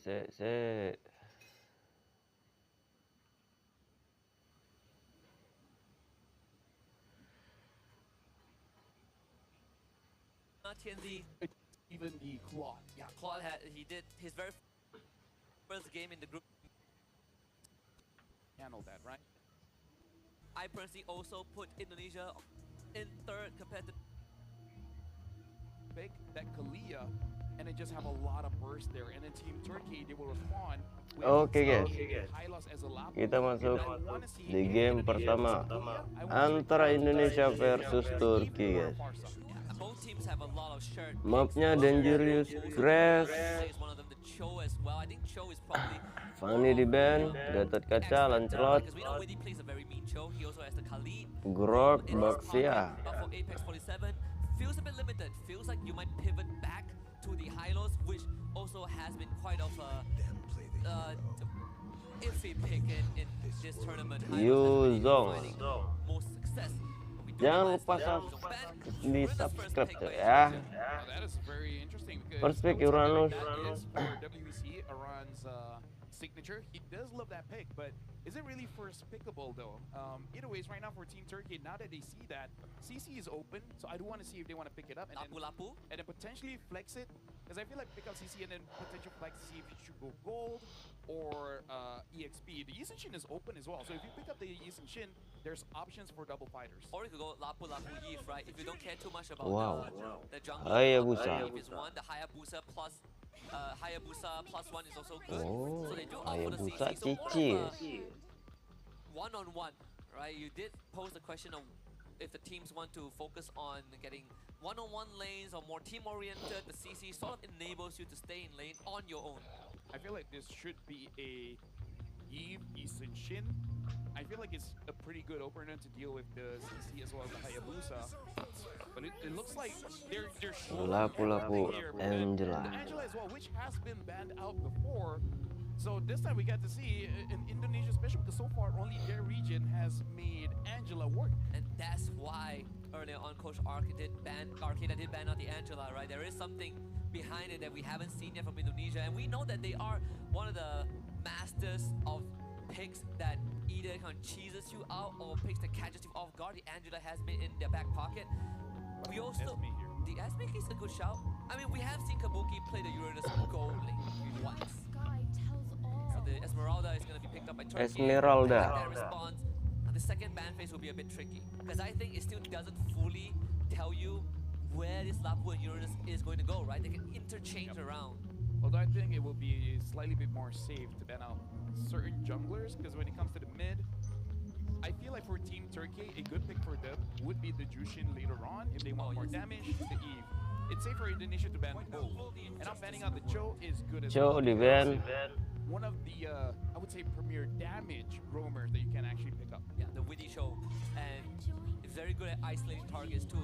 saya TNZ. Even the Claude. Yeah, Claude he did his very first game in the group. Handle that, right? I personally also put Indonesia in third compared to Pick that Kalia, and they just have a lot of burst there. And then Team Turkey, they will respond with Oke guys, Hylos as a lap. kita masuk di game pertama antara Indonesia versus Turki guys. both teams have a lot of shared Mapnya Dangerous Grass. one of them the Cho as well. I think Cho is probably Fanny di band, Gatot Kaca, Lancelot, because we know Widi plays a very mean Cho. He also has the Khalid. Grog, Baxia. But for Apex 47, feels a bit limited. Feels like you might pivot back to the Hylos, which also has been quite of a iffy pick in this tournament. Yuzong. Most success. Jangan lupa di subscribe tuh ya. That is very interesting because Perspek Uranus. WBC Iran's signature. He does love that pick, but is it really first pickable though? Either ways, right now for Team Turkey, now that they see that CC is open, so I do want to see if they want to pick it up and then potentially flex it, because I feel like pick up CC and then potential flex, see if you should go gold or EXP. The Yisen Shin is open as well, so if you pick up the Yisen Shin, there's options for double fighters. Or you could go Lapu Yif, right? If you don't care too much about the jungle. Hayabusa. Yif is one, the Hayabusa plus Hayabusa plus one is also good. Oh, So they do opt for the Hayabusa CC. So Cici. One-on-one, right? You did pose the question of if the teams want to focus on getting one-on-one lanes or more team-oriented. The CC sort of enables you to stay in lane on your own. I feel like this should be a Eve, Yisen Shin. I feel like it's a pretty good opener to deal with the CC as well as the Hayabusa. But it looks like they're Lapu Angela. The Angela as well, which has been banned out before. So this time we got to see in Indonesia, especially because so far only their region has made Angela work. And that's why earlier on Coach Arcade did ban out the Angela, right? There is something behind it that we haven't seen yet from Indonesia, and we know that they are one of the masters of picks that either kind of cheeses you out or picks that catches you off guard. The Angela has been in their back pocket. We also the Esme is a good shout. I mean, we have seen Kabuki play the Uranus gold lane once. So the Esmeralda is going to be picked up by Turkey. Esmeralda. That response, the second ban phase will be a bit tricky because I think it still doesn't fully tell you where this Lapu and Uranus is going to go, right? They can interchange around. Although I think it will be slightly bit more safe to ban out certain junglers, because when it comes to the mid, I feel like for Team Turkey, a good pick for them would be the Jushin later on if they want more damage, the Eve. It's safe for Indonesia to ban both. And now banning out the Cho is good as well. Cho di ban. One of the, I would say, premier damage roamers that you can actually pick up. Yeah, the Witty Cho. And it's very good at isolating targets too.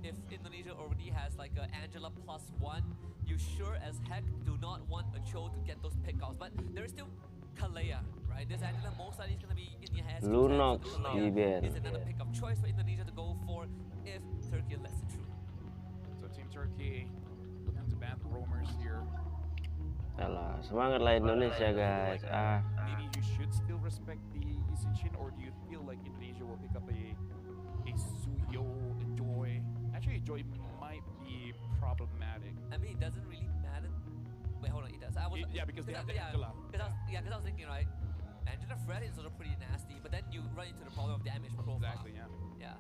If Indonesia already has like an Angela +1, you sure as heck do not want a Cho to get those pickouts. But there is still Kalea, right? This Angela most likely is going to be in your hands. Lunox di ban. Is another pick of choice for Indonesia to go for if Turkey lets it through. So Team Turkey looking to ban roamers here. Alah, semangat lah Indonesia guys. Maybe you should still respect the Yisen Shin, or do you feel like Indonesia will pick up a Suyo, a Joy? Actually, Joy might be problematic. I mean, it doesn't really matter. Wait, hold on, it does. Because they have the Angela. Because I was thinking, right, Angela Fred is also pretty nasty, but then you run into the problem of damage profile. Exactly, yeah. Yeah.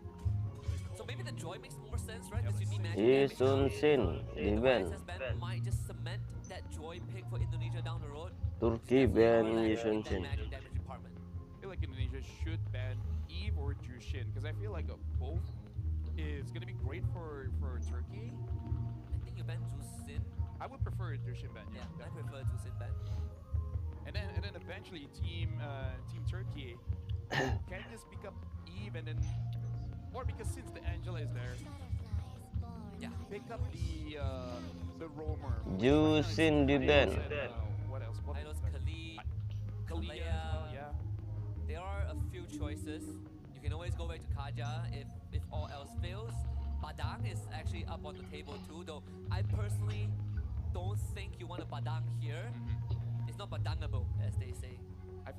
So maybe the Joy makes more sense, right? Because you need magic Yisen Shin di ban. Might just cement that Joy pick for Indonesia down the road. Turki ban Yisen Shin. Magic damage department. I feel like Indonesia should ban Eve or Jushin, because I feel like both is going to be great for Turkey. I think you ban Jushin. I would prefer Jushin ban. Yeah, I prefer Jushin ban. And then eventually Team Turkey can just pick up Eve, and then, or because since the Angela is there, yeah, pick up the roamer. Jushin di ban. What else? Hylos, Khalid, Kalea. Yeah. There are a few choices. You can always go back to Kaja if all else fails. Badang is actually up on the table too, though I personally don't think you want a Badang here. It's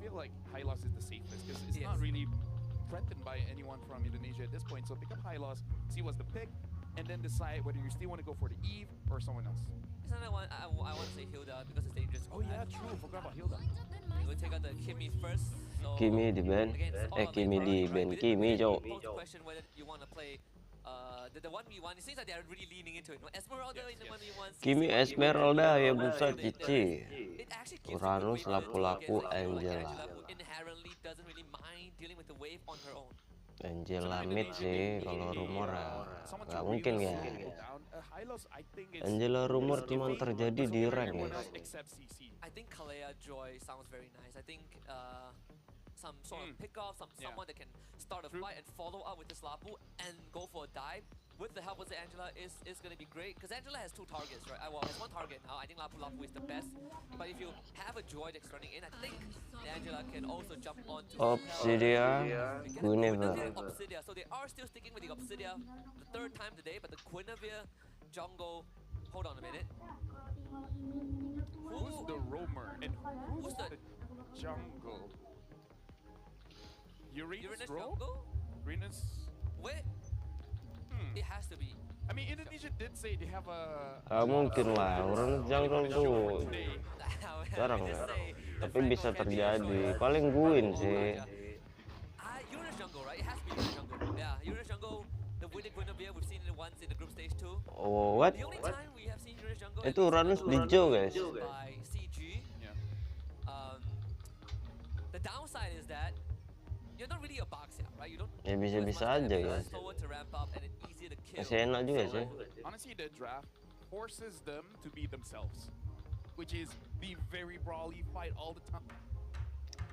feel like high loss is the safest because it's not really threatened by anyone from Indonesia at this point. So pick up high loss, see what's the pick, and then decide whether you still want to go for the Eve or someone else. I want to say Hilda because it's dangerous. Oh yeah, true. Forgot about Hilda. We'll take out the Kimi first. So Kimi di ban. again, it's all about Kimi lane di right? ban. We didn't Kimi really cok. pose the question whether you want to play the 1v1. It seems like they're really leaning into it. Esmeralda in the 1v1. Kimi Esmeralda ya busa cici. It actually gives Uranus you the wave laku-laku against like Angela. who inherently doesn't really mind dealing with the wave on her own. Angela mid sih kalau rumor ya nggak mungkin ya. Angela rumor cuma terjadi di rank ya. I think Kalea Joy sounds very nice. I think some sort of pick off, someone that can start a fight and follow up with this Lapu and go for a dive with the help of the Angela is going to be great because Angela has 2 targets, right? Well, has 1 target now. I think Lapu is the best. But if you have a Joy that's running in, I think the Angela can also jump onto Obsidia, Guinevere. Obsidia. So they are still sticking with the Obsidia the 3rd time today, but the Guinevere jungle. Hold on a minute. Who's the roamer and who's the jungle? Uranus roam? jungle? Uranus. Wait. It has to be. I mean, Indonesia did say they have a. Mungkin lah, orang jungle tuh jarang ya. Tapi bisa terjadi. Paling guin sih. Uranus jungle, right? It has to be Uranus jungle. Yeah, Uranus jungle. The winning Guinevere, we've seen it once in the group stage 2. Oh, what? The only time we have seen Uranus jungle. Itu Uranus hijau guys. By CG. Yeah. The downside is that you're not really a box here, right? You don't. Ya bisa-bisa aja guys. Slower to ramp up and it's easier to kill. Masih enak juga sih. Honestly, the draft forces them to be themselves, which is the very brawly fight all the time.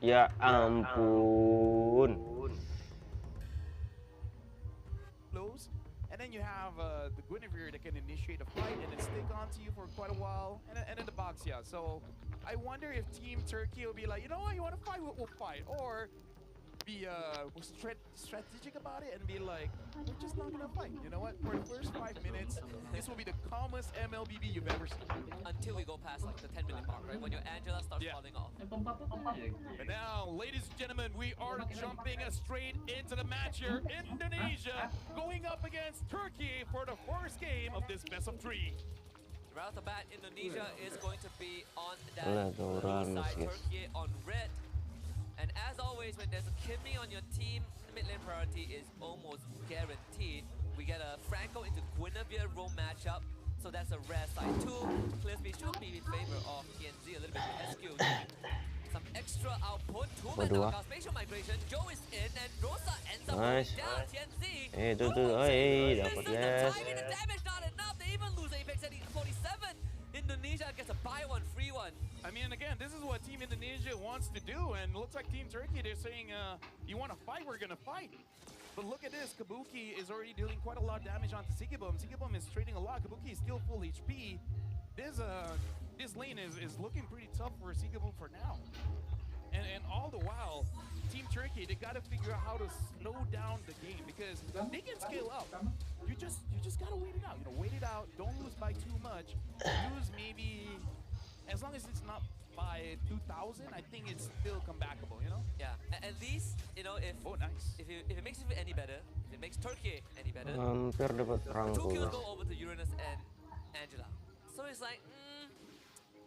Ya ampun. Close, and then you have the Guinevere that can initiate a fight and then stick onto you for quite a while, and then the box, yeah. So I wonder if Team Turkey will be like, you know what, you want to fight, we'll fight, or be strategic about it and be like, we're just not gonna fight. You know what? For the first 5 minutes, this will be the calmest Mlbb you've ever seen. Until we go past like the 10-minute mark, right? When your Angela starts falling off. And now, ladies and gentlemen, we are jumping straight into the match here. Indonesia going up against Turkey for the first game of this best of 3. Right off the bat, Indonesia is going to be on that Blue side, Turkiye on red. And as always, when there's a Kimi on your team, mid lane priority is almost guaranteed. We get a Franco into Guinevere roam matchup, so that's a rare side too. Clear speed should be in favor of TNZ a little bit with SQ. Some extra output, 2-man knockout, spatial migration, Joe is in, and Rosa ends up going down. TNZ. Dapat guys. The damage not enough, they even lose Apex at 47. Indonesia gets a buy one, free one. I mean, again, this is what Team Indonesia wants to do, and it looks like Team Turkey, they're saying, you want to fight, we're going to fight. But look at this, Kabuki is already dealing quite a lot of damage onto Sigibum. Sigibum is trading a lot, Kabuki is still full HP. This lane is looking pretty tough for Sigibum for now. And all the while, Team Turkey, they got to figure out how to slow down the game because they can scale up. You just got to wait it out. You know, wait it out. Don't lose by too much. Lose maybe, as long as it's not by 2,000, I think it's still comebackable, you know? Yeah, at least, you know, if if it makes you feel any better, if it makes Turkey any better, Hampir dapat two rangkul. kills go over to Uranus and Angela. So it's like,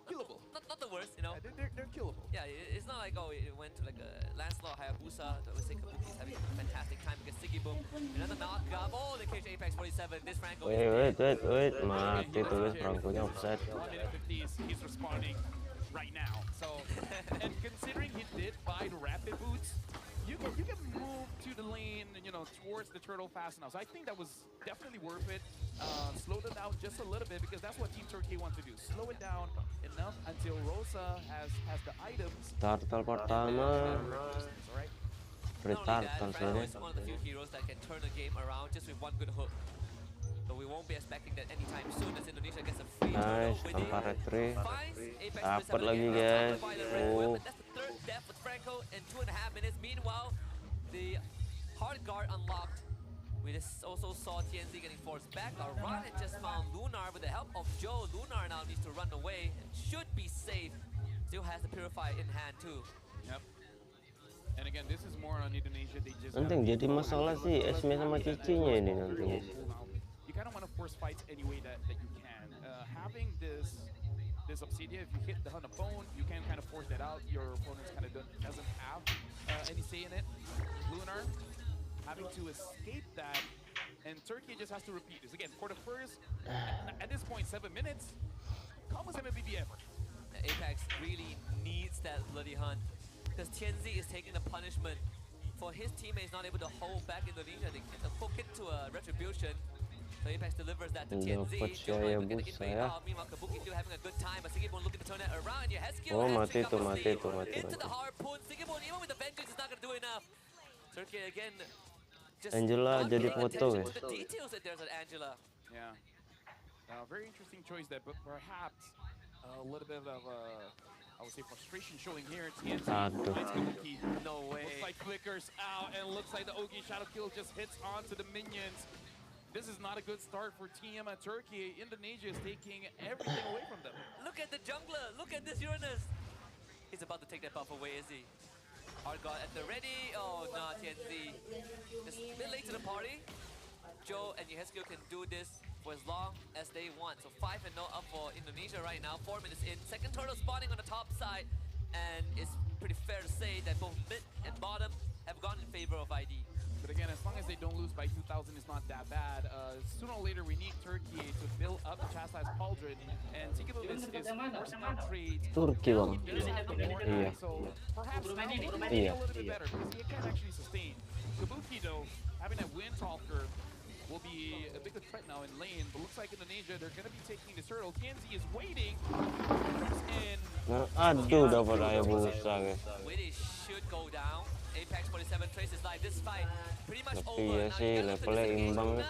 Killable. Not the worst, you know? Yeah, they're killable. Yeah, it's not like, oh, it went to like a Lancelot, Hayabusa. I would say Kabuki's having a fantastic time because Sigibum. Another knockup. Oh, they cage Apex 47. This Franco is Wait. Mati tuh guys, rangkulnya offset. 1 minute 50, he's responding right now. So, and considering he did buy the rapid boots, you can move to the lane, you know, towards the turtle fast enough. So I think that was definitely worth it. Slow them down just a little bit because that's what Team Turkey wants to do. Slow it down enough until Rosa has the items. Turtle pertama. Right? Free Not only that, turtle Franco soalnya. is one of the few heroes that can turn the game around just with one good hook. So we won't be expecting that anytime soon as Indonesia gets a free turtle Nice, winning. tanpa retry. Finds Apex Dapat 47 lagi again. guys. That's the third death with Franco in 2.5 minutes. Meanwhile, the hard guard unlocked. We just also saw TNZ getting forced back. Aran had just found Lunar with the help of Joe. Lunar now needs to run away and should be safe. Still has the Purifier in hand too. Yep. And again, this is more on Indonesia. They just Nanti yang jadi masalah sih Esme sama cicinya ini nanti. You kind of want to force fights any way that you can. Having this obsidian, if you hit on the phone, you can kind of force that out. Your opponent kind of doesn't have any say in it. Lunar having to escape that, and Turkey just has to repeat this again for the first. At this point, 7 minutes. Calmest Mlbb ever. Apex really needs that bloody hunt because Tianzi is taking the punishment for his teammates not able to hold back Indonesia. They get the hook into a retribution. So Apex delivers that to Tianzi. Joe not even gonna invade off. Meanwhile, Kabuki still having a good time, but Sigibon looking to turn it around. Your Heskio mati into the harpoon. Sigibon even with the vengeance is not gonna do enough. Turkey again. Just Angela jadi foto ya. the details that there's at Angela. Yeah. Very interesting choice there, but perhaps a little bit of I would say frustration showing here. TNT No way. Looks like flickers out, and looks like the Ogi Shadow Kill just hits onto the minions. This is not a good start for Team Turkey. Indonesia is taking everything away from them. Look at the jungler. Look at this Uranus. He's about to take that buff away, is he? Hard God at the ready. Oh, no, TNZ. Just a bit late to the party. Joe and Yeheskio can do this for as long as they want. So 5-0 up for Indonesia right now. 4 minutes in. Second turtle spawning on the top side. And it's pretty fair to say that both mid and bottom have gone in favor of ID. But again, as long as they don't lose by 2,000, it's not that bad. Sooner or later, we need Turkey to build up the Chastise Pauldron. And Sigilo is forcing out trades. Turki bang. Iya. So perhaps now he can be a little bit better because he can actually sustain. Kabuki, though, having that Windtalker will be a bigger threat now in lane. But looks like Indonesia, they're going to be taking this turtle. Kenzie is waiting. And Aduh, dapat air busa guys. Witty should go down. Apex 47 traces live. This fight pretty much over. Iya sih, levelnya imbang.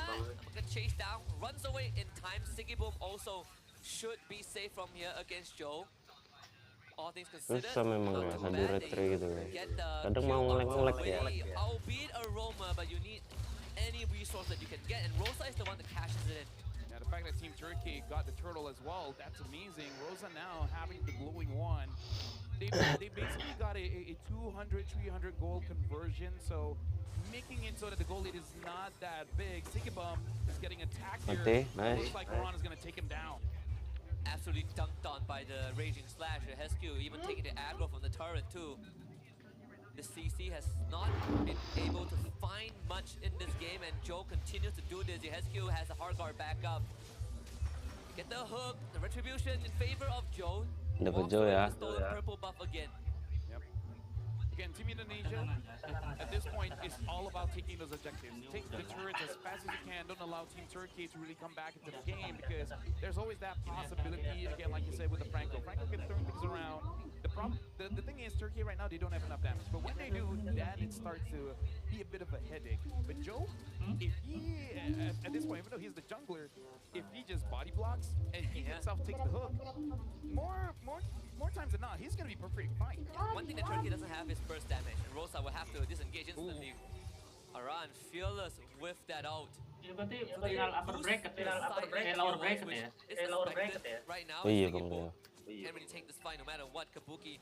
Chase down, runs away in time. Sigiboom also should be safe from here against Joe. All things considered, Susah memang ya, sadu retry gitu guys. get the Kadang mau ngelek-ngelek ya. albeit aroma, but you need any resource that you can get, and Rosa is the one that cashes it in. yeah, the fact that Team Turkey got the turtle as well, that's amazing. Rosa now having the glowing one. They basically got a 200, 300 goal conversion, so making it so that the goal lead is not that big. Sigibum is getting attacked here. Okay, nice. Looks like Ron is going to take him down. Absolutely dunked on by the Raging Slasher. Hesku even taking the aggro from the turret too. The CC has not been able to find much in this game, and Joe continues to do this. Hesku has the hard guard back up. Get the hook, the retribution in favor of Joe. Dapat Joe ya. Stolen purple buff again. Yep. Again, Team Indonesia, at this point, is all about taking those objectives. Take the turrets as fast as you can. Don't allow Team Turkey to really come back into the game, because there's always that possibility, again, like you said, with the Franco. Franco can turn things around. The thing is, Turkey right now, they don't have enough damage. But when they do, then it starts to be a bit of a headache. But Joe, if he, at this point, even though he's the jungler, if he just body blocks and he himself takes the hook, more times than not, he's going to be perfectly fine. One thing that Turkey doesn't have is burst damage, and Rosa will have to disengage instantly. Aran fearless with that out. Ya berarti tinggal upper bracket, lower bracket ya. Lower bracket ya. Right now, Oh iya Sigibum bang ya. can really take this fight no matter what. Kabuki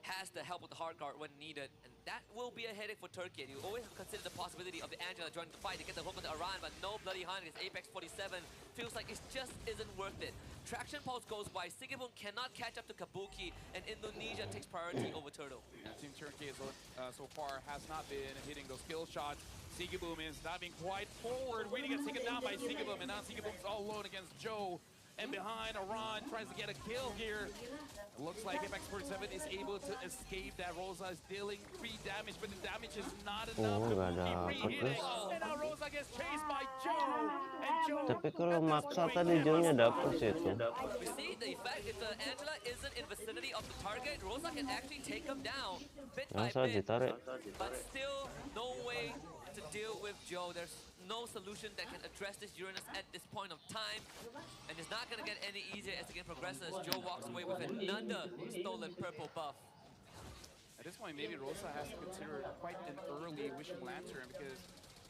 has the help with the hard guard when needed, and that will be a headache for Turkey. And you always consider the possibility of the Angela joining the fight to get the hook on the Aran, but no bloody hunt against Apex 47 feels like it just isn't worth it. Traction pulse goes by, Sigibum cannot catch up to Kabuki, and Indonesia takes priority over Turtle. Yeah, Team Turkey is, so far has not been hitting those kill shots. Sigibum is diving quite forward, waiting to get taken down by Sigibum, and now Sigibum's all alone against Joe. And behind, Aran tries to get a kill here. Looks like Apex 47 is able to escape that. Rosa is dealing 3 damage, but the damage is not enough. nggak dapet guys. And now Rosa gets chased by Joe. And Joe... Tapi kalau maksa tadi Joe-nya dapet sih itu. We see the effect, if the Angela isn't in vicinity of the target, Rosa can actually take him down bit by Masa bit. ditarik. But still, no way to deal with Joe. There's no solution that can address this Uranus at this point of time. And it's not going to get any easier as the game progresses. Joe walks away with another stolen purple buff. At this point, maybe Rosa has to consider quite an early Wishing Lantern, because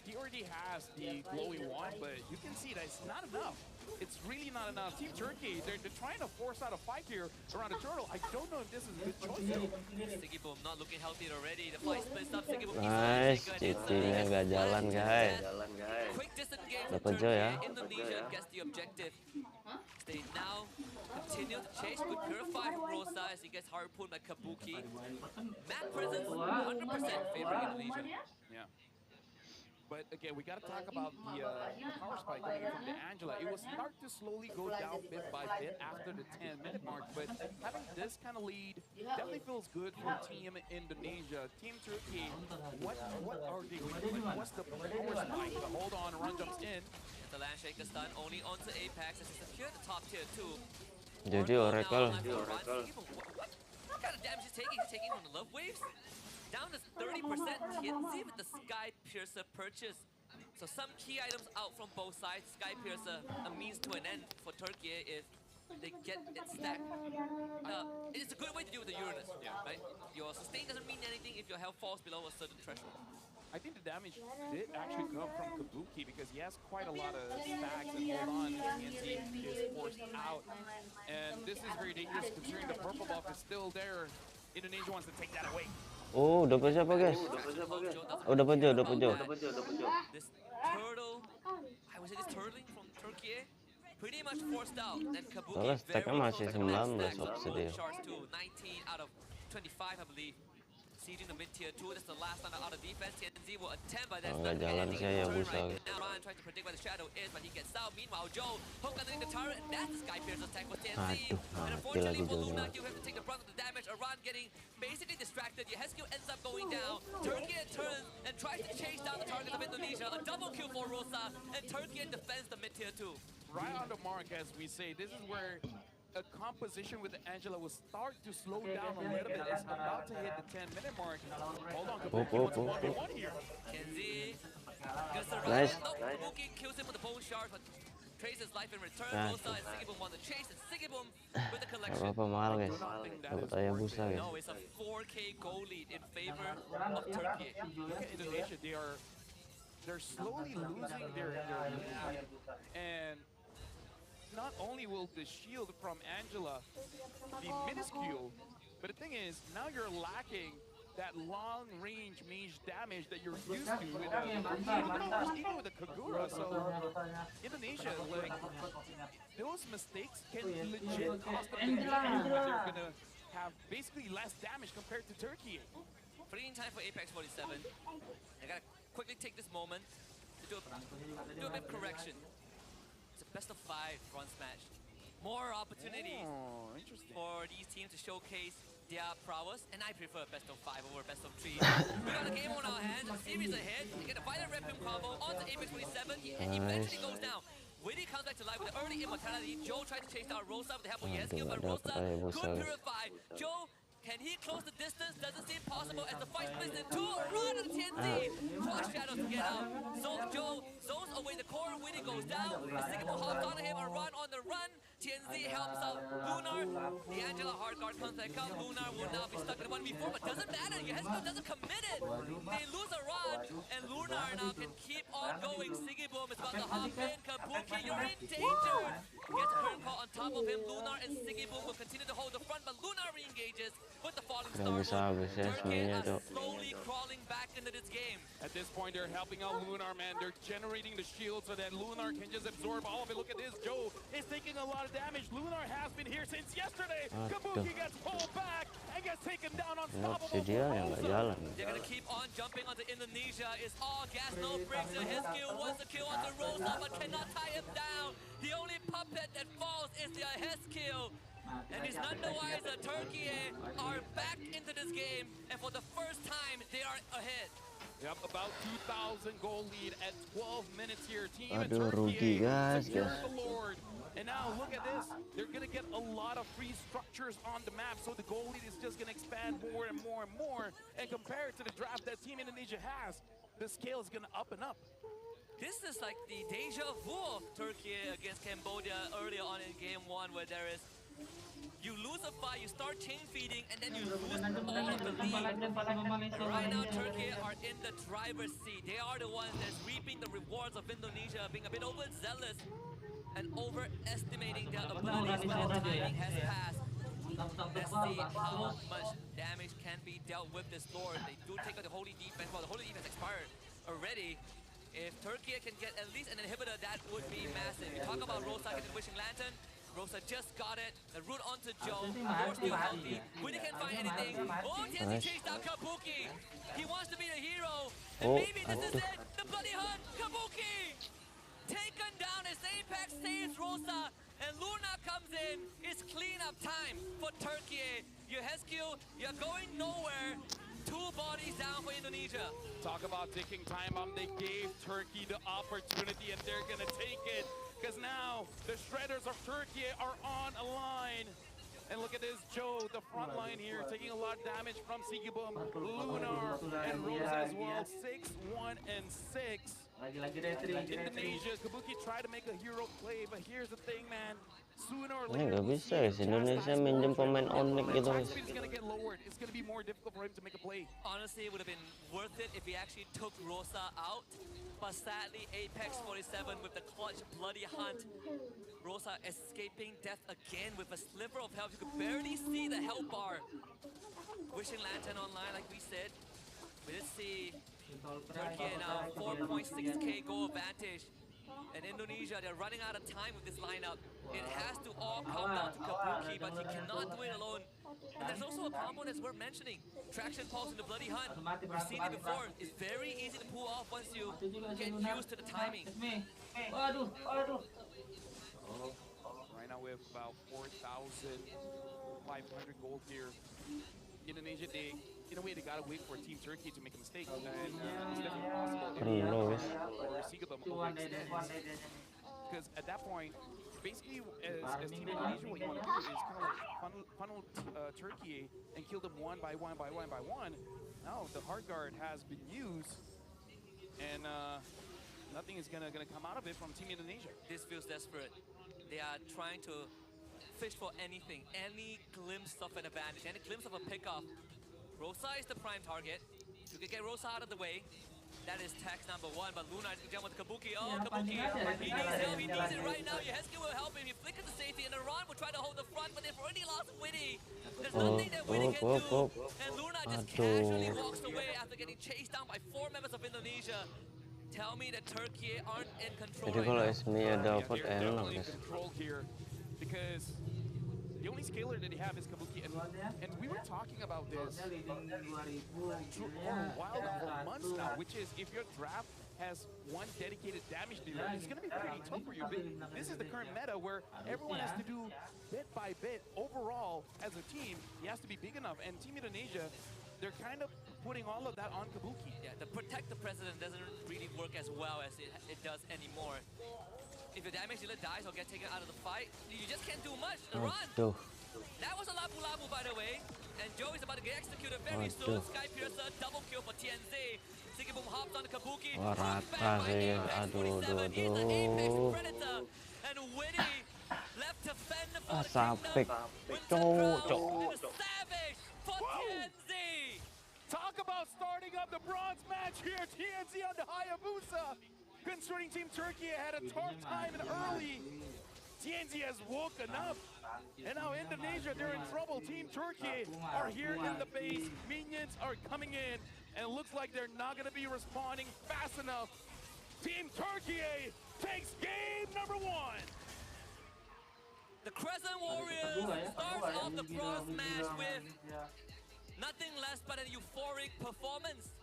he already has the glowing wand, but you can see that it's not enough. It's really not enough. Team Turkey, they're trying to force out a fight here around the turtle. I don't know if this is a good choice though. Siggy Boom not looking healthy already. The fight splits up. Siggy Boom Nice, CT-nya nggak jalan guys. Quick disengage from Dapat Jo ya. Turkey. Indonesia gets the objective. They now continue to chase with Purify from Rosa as he gets harpooned by Kabuki. Map presence 100% favoring Indonesia. Yeah. But again, we got to talk about the power spike coming in from the Angela. It will start to slowly go down bit by bit after the 10-minute mark, but having this kind of lead definitely feels good for Team Indonesia. Team Turkey, what are they doing? What's the power spike? But hold on, Run jumps in. The land shaker stun only onto Apex as he secured the top tier 2. Jadi Oracle. What kind of damage he's taking? He's taking from the love waves. Down to 30%. Tianzi with the Sky Piercer purchase. So some key items out from both sides. Sky Piercer, a means to an end for Turkiye if they get it stacked. It's a good way to deal with the Uranus, right? Your sustain doesn't mean anything if your health falls below a certain threshold. I think the damage did actually come from Kabuki because he has quite a lot of stacks and hold on. TNT is forced out. And this is very dangerous considering the purple buff is still there. Indonesia wants to take that away. Oh, dapat siapa guys? Oh, dapat Jo. This turtle, I would say this turtling from Turkiye, pretty much forced out. Then Kabuki Soalnya stacknya masih 19 stack opsi dia. shards too. 19 out of 25, I believe. Sieging the mid tier 2. That's the last out of defense. TNZ will attempt by that. Nggak jalan saya busa. Now Ryan trying to predict where the shadow is, but he gets out. Meanwhile, Joe hook underneath the turret, and that's the Sky Piercer's attack with TNZ. Aduh, And mati unfortunately lagi for Joe-nya. Luna, you have to take the brunt of the damage. Aran getting basically distracted. Yehescu ends up going down. Turkiye turns and tries to chase down the target of Indonesia. A double kill for Rosa, and Turkiye defends the mid tier 2. Right on the mark, as we say. This is where a composition with the Angela will start to slow down a little bit. It's about to hit the 10-minute mark. Hold on, Kabuki wants a 1v1 here. Kenzie gonna survive. Nice. No, Kabuki kills him with a bone shard, but trades his life in return. Nah. Rosa and Sigibum want to chase, and Sigibum with the Gak collection. apa-apa mahal guys. Dapat ayah busa guys. No, it's a 4K goal lead in favor of Turkey. Look at Indonesia. They're slowly losing their lead. And not only will the shield from Angela be minuscule, but the thing is, now you're lacking that long-range mage damage that you're used to with even with the Kagura. So Indonesia, like, those mistakes can legit cost them the game when they're gonna have basically less damage compared to Turkey. Fleeting time for Apex 47. I gotta quickly take this moment to do a bit of correction. It's a best of 5 bronze match. More opportunities for these teams to showcase their prowess, and I prefer best of 5 over best of 3. We got a game on our hands, a series ahead. We get a Violent Red Pim combo onto Apex 27, and he eventually goes down. Witty comes back to life with the early immortality. Joe tried to chase down Rosa with the help of Yescu, but Rosa could purify. Joe, can he close the distance? Doesn't seem possible as the fight splits in 2. Run on TNT! Cross shadows to get out. Joe zones away the core. Witty goes down. The Sigibum hops onto him. A run on the run. TNZ helps out Lunar. The Angela hard guard comes back up. Lunar will now be stuck in 1v4, but doesn't matter. Yehescu doesn't commit it. They lose a run, and Lunar now can keep on going. Sigibum is about to hop in. Kabuki, you're in danger. Gets a current call on top of him. Lunar and Sigibum will continue to hold the front, but Lunar re-engages with the falling star. Turkey are slowly crawling back into this game. At this point, they're helping out Lunar, man. They're generating the shield so that Lunar can just absorb all of it. Look at this. Joe is taking a lot of damage. Lunar has been here since yesterday. Kabuki gets pulled back and gets taken down unstoppable. They're gonna keep on jumping onto Indonesia. It's all gas, no brakes. Yehescu wants to kill onto Rosa, but cannot tie him down. The only puppet that falls is the Yehescu. And it's none the wiser. Turkiye are back into this game, and for the first time, they are ahead. Yep, about 2,000 goal lead at 12 minutes here. Team Aduh, Turkiye rugi guys. secures the Lord. And now look at this. They're going to get a lot of free structures on the map, so the goal lead is just going to expand more and more and more. And compared to the draft that Team Indonesia has, the scale is going to up and up. This is like the deja vu of Turkey against Cambodia earlier on in game 1, where there is You lose a fight, you start chain feeding, and then you lose all of the lead. And right now, Turkey are in the driver's seat. They are the ones that's reaping the rewards of Indonesia being a bit overzealous and overestimating their abilities when the timing has passed. Let's see how much damage can be dealt with this Lord. They do take out the Holy Defense, while the Holy Defense expired already. If Turkiye can get at least an inhibitor, that would be massive. You talk about Rosa getting the Wishing Lantern. Rosa just got it. The root onto Joe. Lord's still healthy. Winnie can't find anything. Oh, Tianzi chased out Kabuki. He wants to be the hero. And maybe this is it. The bloody hunt. Kabuki taken down as Apex saves Rosa. And Luna comes in. It's cleanup time for Turkiye. Yehescu, you're going nowhere. 2 bodies down for Indonesia. Talk about ticking time bomb. They gave Turkey the opportunity and they're gonna take it. Because now the shredders of Turkey are on a line. And look at this, Joe, the front line here, taking a lot of damage from Sigibum, Lunar, and Rosa as well. 6, 1, and 6. Indonesia, Kabuki tried to make a hero play, but here's the thing, man. Sooner or later, nggak bisa guys, Indonesia minjem pemain onyx gitu guys. it's gonna get lowered. It's gonna be more difficult for him to make a play. Honestly, it would have been worth it if he actually took Rosa out. But sadly, Apex 47 with the clutch bloody hunt. Rosa escaping death again with a sliver of health. You could barely see the health bar. Wishing Lantern online, like we said. We did see Turkiye now 4.6k goal advantage. And Indonesia, they're running out of time with this lineup. It has to all come down to Kabuki, but he cannot do it alone. And there's also a combo that's worth mentioning. Traction pulse in the bloody hunt. We've seen it before. It's very easy to pull off once you get used to the timing. Right now we have about 4,500 gold here. Indonesia, in a way, they gotta wait for Team Turkey to make a mistake, and it's definitely possible if Sigibum overextends. Because at that point, basically, as Team Indonesia, what you want to do is kind of like funnel Turkey and kill them one by one by one by one. Now the hard guard has been used, and nothing is gonna come out of it from Team Indonesia. This feels desperate. They are trying to fish for anything, any glimpse of an advantage, any glimpse of a pickoff. Rosa is the prime target. You can get Rosa out of the way. That is tax number 1, but Luna is going with Kabuki. Oh, Kabuki, he needs help, he needs it right now. Yehescu will help him, he flickers to safety, and Iran will try to hold the front, but they've already lost Winnie. There's nothing that Winnie can do, and Luna just casually walks away after getting chased down by 4 members of Indonesia. Tell me that Turkiye aren't in control Jadi right kalau now. Esmia dapat enak guys. Control here, because the only scaler that they have is Kabuki, and we were talking about this for a while now, for months now, which is if your draft has one dedicated damage dealer, it's going to be pretty tough for you. But this is the current meta where everyone has to do bit by bit. Overall, as a team, he has to be big enough, and Team Indonesia, they're kind of putting all of that on Kabuki. Yeah, the protect the president doesn't really work as well as it does anymore. If your damage dealer dies or gets taken out of the fight, you just can't do much. Run! That was a labu-labu, by the way. And Joe is about to get executed very soon. Sky Piercer, double kill for TNZ. Sigibum hops on the Kabuki. Rata sih. Aduh. He's the Apex Predator. And Winnie left to fend for the Sapek. Savage for TNZ. Talk about starting up the bronze match here. TNZ on the Hayabusa. Concerning Team Turkey had a tough time in early. TNZ has woken up. And now Indonesia, they're in trouble. Team Turkey are here in the base. Minions are coming in. And it looks like they're not going to be responding fast enough. Team Turkey takes game number 1. The Crescent Warriors starts off the bronze match with nothing less but a euphoric performance.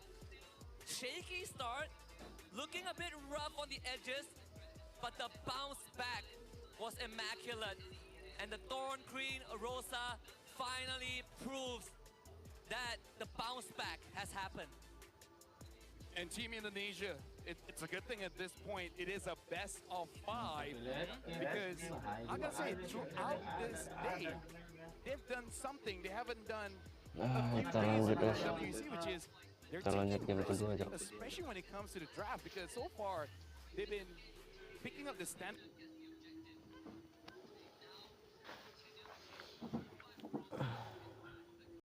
Shaky start. Looking a bit rough on the edges, but the bounce back was immaculate. And the Thorn Queen Rosa finally proves that the bounce back has happened. And Team Indonesia, it's a good thing at this point, it is a best of 5. Because, I gotta say, throughout this day, they've done something they haven't done Kita lanjut guys. WC, which is Kita lanjut game kedua aja. especially when it comes to the draft, because so far they've been picking up the stand